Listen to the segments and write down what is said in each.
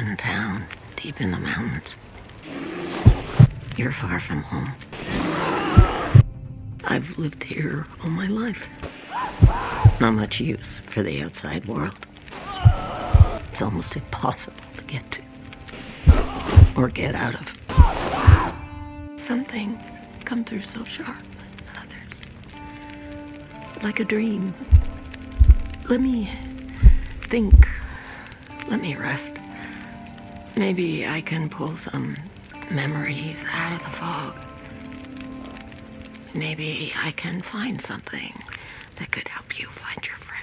abandoned town deep in the mountains. You're far from home. I've lived here all my life. Not much use for the outside world. It's almost impossible to get to. Or get out of. Some things come through so sharp, others like a dream. Let me think. Let me rest. Maybe I can pull some memories out of the fog. Maybe I can find something that could help you find your friend.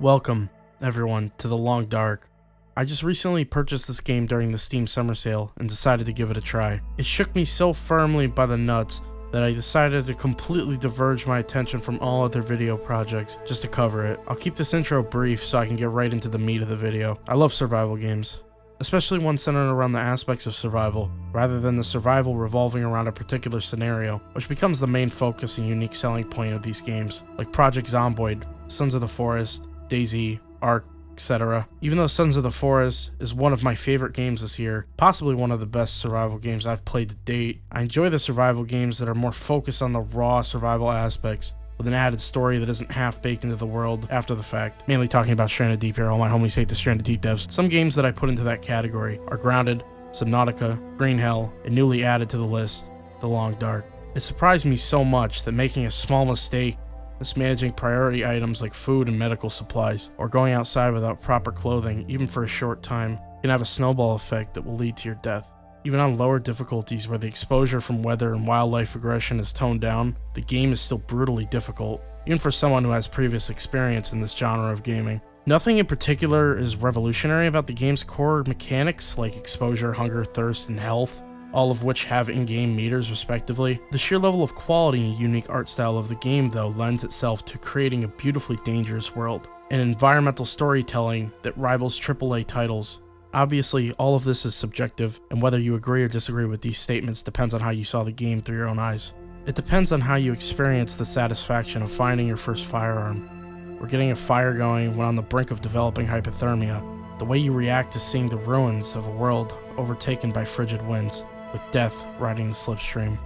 Welcome, everyone, to The Long Dark. I just recently purchased this game during the Steam Summer Sale and decided to give it a try. It shook me so firmly by the nuts that I decided to completely diverge my attention from all other video projects just to cover it. I'll keep this intro brief so I can get right into the meat of the video. I love survival games, especially ones centered around the aspects of survival, rather than the survival revolving around a particular scenario, which becomes the main focus and unique selling point of these games, like Project Zomboid, Sons of the Forest, DayZ, Ark, etc. Even though Sons of the Forest is one of my favorite games this year, possibly one of the best survival games I've played to date, I enjoy the survival games that are more focused on the raw survival aspects, with an added story that isn't half-baked into the world after the fact. Mainly talking about Stranded Deep here, all my homies hate the Stranded Deep devs. Some games that I put into that category are Grounded, Subnautica, Green Hell, and newly added to the list, The Long Dark. It surprised me so much that making a small mistake, mismanaging priority items like food and medical supplies, or going outside without proper clothing, even for a short time, can have a snowball effect that will lead to your death. Even on lower difficulties where the exposure from weather and wildlife aggression is toned down, the game is still brutally difficult, even for someone who has previous experience in this genre of gaming. Nothing in particular is revolutionary about the game's core mechanics like exposure, hunger, thirst, and health, all of which have in-game meters respectively. The sheer level of quality and unique art style of the game, though, lends itself to creating a beautifully dangerous world, and environmental storytelling that rivals AAA titles. Obviously, all of this is subjective, and whether you agree or disagree with these statements depends on how you saw the game through your own eyes. It depends on how you experience the satisfaction of finding your first firearm, or getting a fire going when on the brink of developing hypothermia, the way you react to seeing the ruins of a world overtaken by frigid winds, with death riding the slipstream.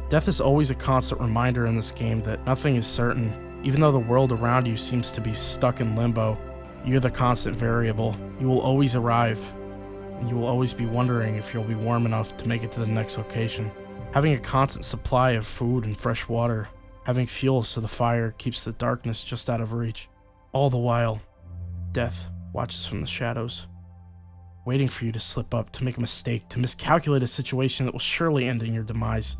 Death is always a constant reminder in this game that nothing is certain. Even though the world around you seems to be stuck in limbo, you're the constant variable. You will always arrive, and you will always be wondering if you'll be warm enough to make it to the next location. Having a constant supply of food and fresh water, having fuel so the fire keeps the darkness just out of reach. All the while, death watches from the shadows, waiting for you to slip up, to make a mistake, to miscalculate a situation that will surely end in your demise,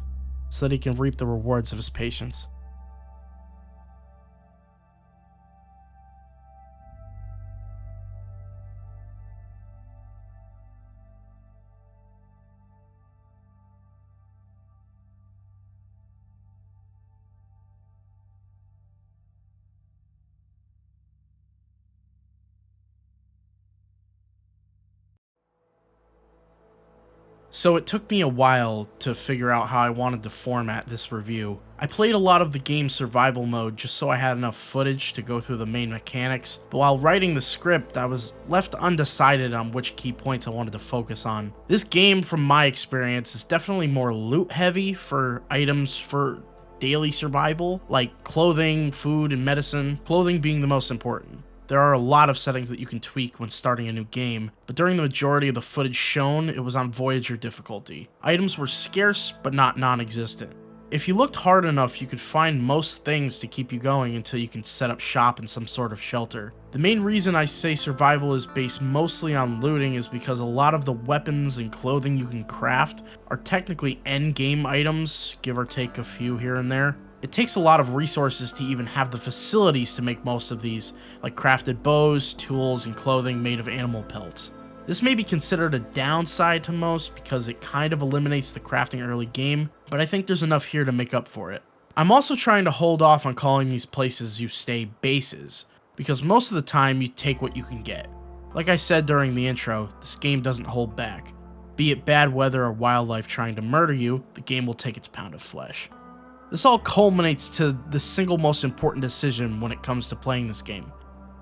so that he can reap the rewards of his patience. So it took me a while to figure out how I wanted to format this review. I played a lot of the game's survival mode just so I had enough footage to go through the main mechanics, but while writing the script, I was left undecided on which key points I wanted to focus on. This game, from my experience, is definitely more loot heavy for items for daily survival, like clothing, food, and medicine, clothing being the most important. There are a lot of settings that you can tweak when starting a new game, but during the majority of the footage shown, it was on Voyager difficulty. Items were scarce, but not non-existent. If you looked hard enough, you could find most things to keep you going until you can set up shop in some sort of shelter. The main reason I say survival is based mostly on looting is because a lot of the weapons and clothing you can craft are technically endgame items, give or take a few here and there. It takes a lot of resources to even have the facilities to make most of these, like crafted bows, tools, and clothing made of animal pelts. This may be considered a downside to most because it kind of eliminates the crafting early game, but I think there's enough here to make up for it. I'm also trying to hold off on calling these places you stay bases, because most of the time you take what you can get. Like I said during the intro, this game doesn't hold back. Be it bad weather or wildlife trying to murder you, the game will take its pound of flesh. This all culminates to the single most important decision when it comes to playing this game: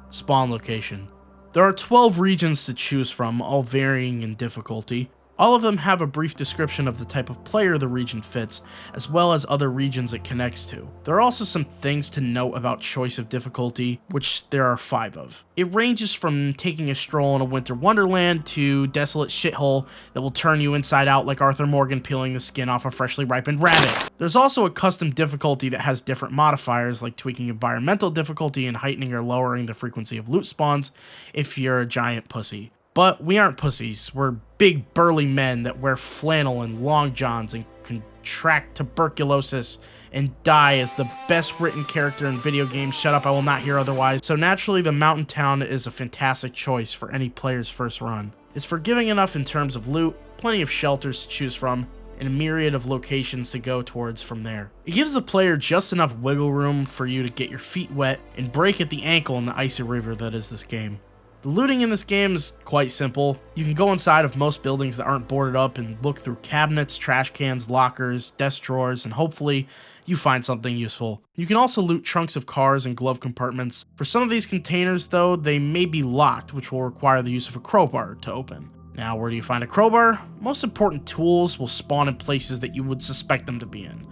spawn location. There are 12 regions to choose from, all varying in difficulty. All of them have a brief description of the type of player the region fits, as well as other regions it connects to. There are also some things to note about choice of difficulty, which there are 5 of. It ranges from taking a stroll in a winter wonderland to desolate shithole that will turn you inside out like Arthur Morgan peeling the skin off a freshly ripened rabbit. There's also a custom difficulty that has different modifiers, like tweaking environmental difficulty and heightening or lowering the frequency of loot spawns if you're a giant pussy. But we aren't pussies, we're big burly men that wear flannel and long johns and contract tuberculosis and die as the best written character in video games. Shut up, I will not hear otherwise. So naturally the mountain town is a fantastic choice for any player's first run. It's forgiving enough in terms of loot, plenty of shelters to choose from, and a myriad of locations to go towards from there. It gives the player just enough wiggle room for you to get your feet wet and break at the ankle in the icy river that is this game. The looting in this game is quite simple. You can go inside of most buildings that aren't boarded up and look through cabinets, trash cans, lockers, desk drawers, and hopefully you find something useful. You can also loot trunks of cars and glove compartments. For some of these containers though, they may be locked, which will require the use of a crowbar to open. Now, where do you find a crowbar? Most important tools will spawn in places that you would suspect them to be in.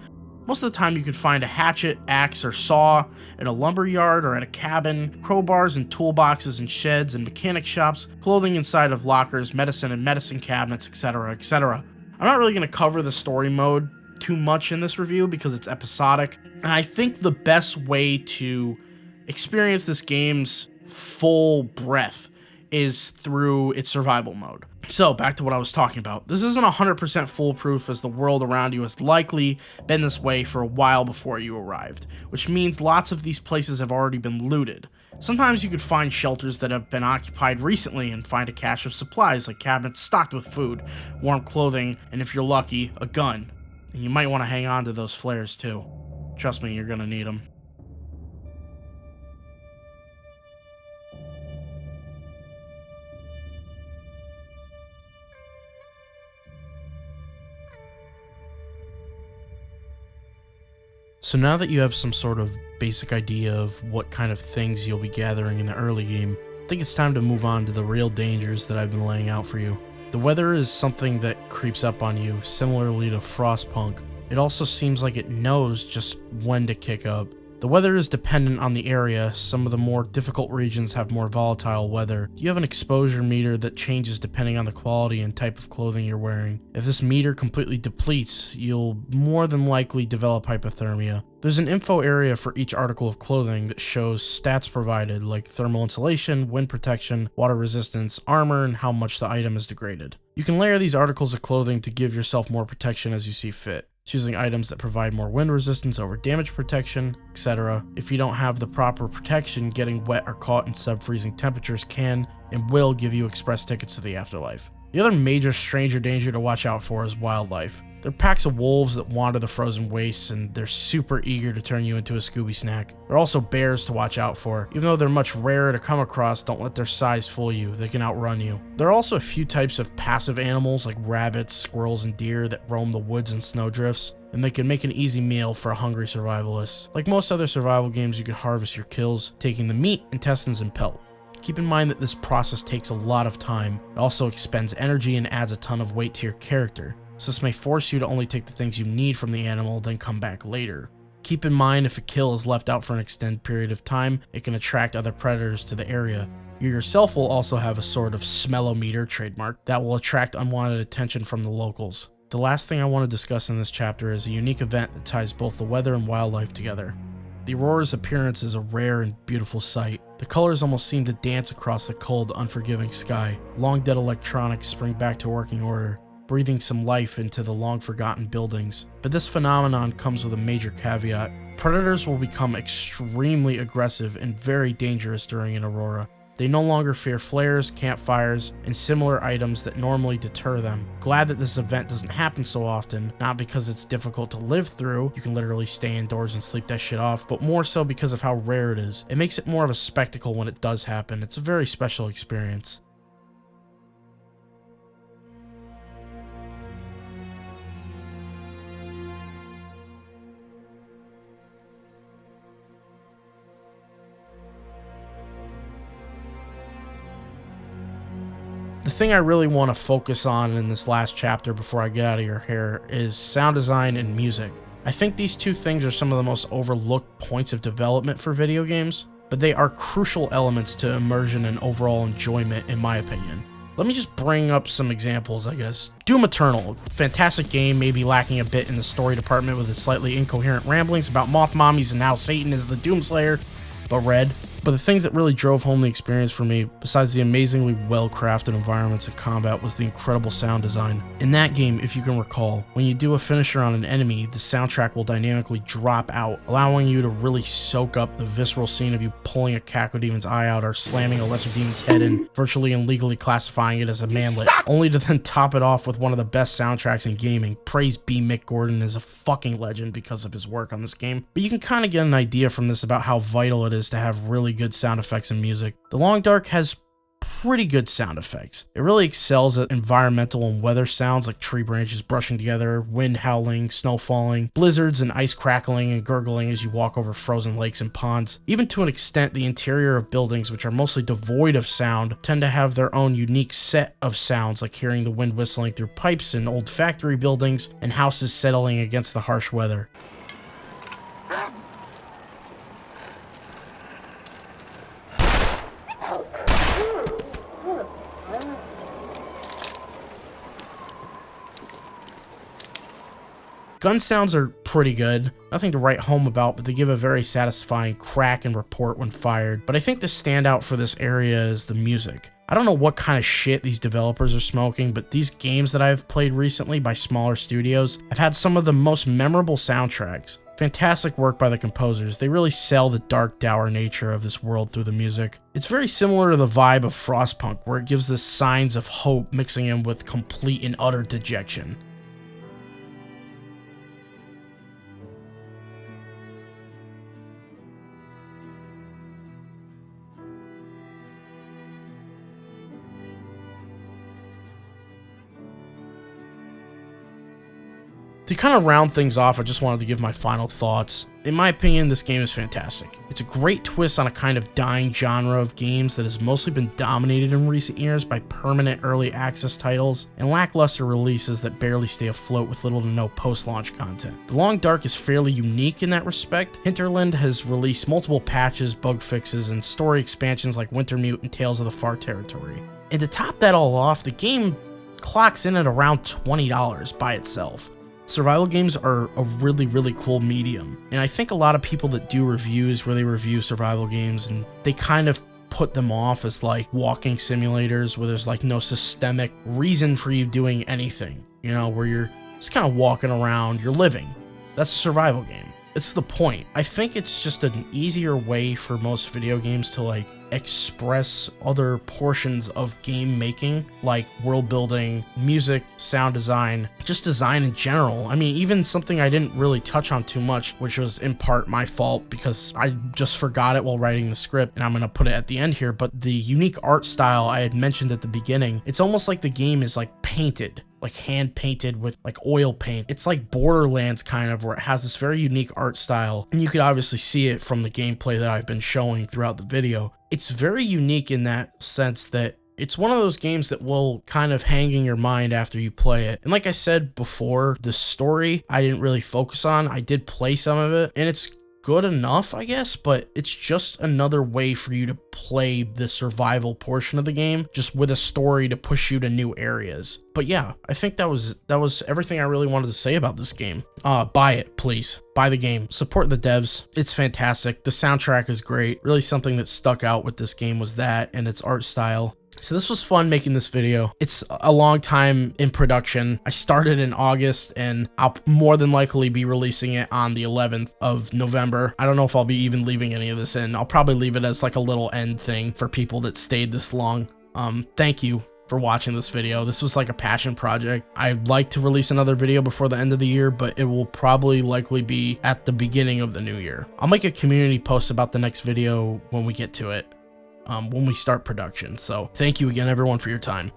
Most of the time you could find a hatchet, axe, or saw in a lumber yard or at a cabin, crowbars and toolboxes in sheds and mechanic shops, clothing inside of lockers, medicine and medicine cabinets, etc, etc. I'm not really going to cover the story mode too much in this review because it's episodic, and I think the best way to experience this game's full breadth is through its survival mode. So back to what I was talking about. This isn't 100% foolproof, as the world around you has likely been this way for a while before you arrived, which means lots of these places have already been looted. Sometimes you could find shelters that have been occupied recently and find a cache of supplies like cabinets stocked with food, warm clothing, and if you're lucky, a gun. And you might want to hang on to those flares too. Trust me, you're gonna need them. So now that you have some sort of basic idea of what kind of things you'll be gathering in the early game, I think it's time to move on to the real dangers that I've been laying out for you. The weather is something that creeps up on you, similarly to Frostpunk. It also seems like it knows just when to kick up. The weather is dependent on the area. Some of the more difficult regions have more volatile weather. You have an exposure meter that changes depending on the quality and type of clothing you're wearing. If this meter completely depletes, you'll more than likely develop hypothermia. There's an info area for each article of clothing that shows stats provided, like thermal insulation, wind protection, water resistance, armor, and how much the item is degraded. You can layer these articles of clothing to give yourself more protection as you see fit, choosing items that provide more wind resistance over damage protection, etc. If you don't have the proper protection, getting wet or caught in sub-freezing temperatures can and will give you express tickets to the afterlife. The other major stranger danger to watch out for is wildlife. They're packs of wolves that wander the frozen wastes, and they're super eager to turn you into a Scooby snack. There are also bears to watch out for. Even though they're much rarer to come across, don't let their size fool you. They can outrun you. There are also a few types of passive animals like rabbits, squirrels, and deer that roam the woods and snowdrifts, and they can make an easy meal for a hungry survivalist. Like most other survival games, you can harvest your kills, taking the meat, intestines, and pelt. Keep in mind that this process takes a lot of time. It also expends energy and adds a ton of weight to your character, so this may force you to only take the things you need from the animal, then come back later. Keep in mind, if a kill is left out for an extended period of time, it can attract other predators to the area. You yourself will also have a sort of smellometer trademark that will attract unwanted attention from the locals. The last thing I want to discuss in this chapter is a unique event that ties both the weather and wildlife together. The aurora's appearance is a rare and beautiful sight. The colors almost seem to dance across the cold, unforgiving sky. Long dead electronics spring back to working order, breathing some life into the long-forgotten buildings. But this phenomenon comes with a major caveat. Predators will become extremely aggressive and very dangerous during an aurora. They no longer fear flares, campfires, and similar items that normally deter them. Glad that this event doesn't happen so often, not because it's difficult to live through, you can literally stay indoors and sleep that shit off, but more so because of how rare it is. It makes it more of a spectacle when it does happen. It's a very special experience. The thing I really want to focus on in this last chapter before I get out of your hair is sound design and music. I think these two things are some of the most overlooked points of development for video games, but they are crucial elements to immersion and overall enjoyment in my opinion. Let me just bring up some examples, I guess. Doom Eternal, fantastic game, maybe lacking a bit in the story department with its slightly incoherent ramblings about moth mommies and how Satan is the Doomslayer, but red. But the things that really drove home the experience for me, besides the amazingly well-crafted environments and combat, was the incredible sound design. In that game, if you can recall, when you do a finisher on an enemy, the soundtrack will dynamically drop out, allowing you to really soak up the visceral scene of you pulling a Cacodemon's eye out or slamming a lesser demon's head in, virtually and legally classifying it as a manlet, only to then top it off with one of the best soundtracks in gaming. Praise be Mick Gordon is a fucking legend because of his work on this game. But you can kind of get an idea from this about how vital it is to have really good sound effects and music. The Long Dark has pretty good sound effects. It really excels at environmental and weather sounds like tree branches brushing together, wind howling, snow falling, blizzards and ice crackling and gurgling as you walk over frozen lakes and ponds. Even to an extent, the interior of buildings, which are mostly devoid of sound, tend to have their own unique set of sounds, like hearing the wind whistling through pipes in old factory buildings and houses settling against the harsh weather. Gun sounds are pretty good, nothing to write home about, but they give a very satisfying crack and report when fired. But I think the standout for this area is the music. I don't know what kind of shit these developers are smoking, but these games that I've played recently by smaller studios have had some of the most memorable soundtracks. Fantastic work by the composers. They really sell the dark, dour nature of this world through the music. It's very similar to the vibe of Frostpunk, where it gives us signs of hope mixing in with complete and utter dejection. To kind of round things off, I just wanted to give my final thoughts. In my opinion, this game is fantastic. It's a great twist on a kind of dying genre of games that has mostly been dominated in recent years by permanent early access titles and lackluster releases that barely stay afloat with little to no post-launch content. The Long Dark is fairly unique in that respect. Hinterland has released multiple patches, bug fixes, and story expansions like Wintermute and Tales of the Far Territory. And to top that all off, the game clocks in at around $20 by itself. Survival games are a really cool medium, and I think a lot of people that do reviews where they review survival games and they kind of put them off as like walking simulators where there's like no systemic reason for you doing anything, you know, where you're just kind of walking around, you're living. That's a survival game. It's the point. I think it's just an easier way for most video games to like express other portions of game making, like world building, music, sound design, just design in general. I mean, even something I didn't really touch on too much, which was in part my fault because I just forgot it while writing the script, and I'm gonna put it at the end here, but the unique art style I had mentioned at the beginning, it's almost like the game is like painted, like hand painted with like oil paint. It's like Borderlands kind of, where it has this very unique art style, and you could obviously see it from the gameplay that I've been showing throughout the video. It's very unique in that sense that it's one of those games that will kind of hang in your mind after you play it. And like I said before, the story I didn't really focus on. I did play some of it, and it's good enough, I guess, but it's just another way for you to play the survival portion of the game, just with a story to push you to new areas. But yeah, I think that was everything I really wanted to say about this game. Buy it, please. Buy the game. Support the devs. It's fantastic. The soundtrack is great. Really something that stuck out with this game was that and its art style. So this was fun making this video. It's a long time in production. I started in August and I'll more than likely be releasing it on the 11th of November. I don't know if I'll be even leaving any of this in. I'll probably leave it as like a little end thing for people that stayed this long. Thank you for watching this video. This was like a passion project. I'd like to release another video before the end of the year, but it will probably likely be at the beginning of the new year. I'll make a community post about the next video when we get to it. When we start production. So thank you again, everyone, for your time.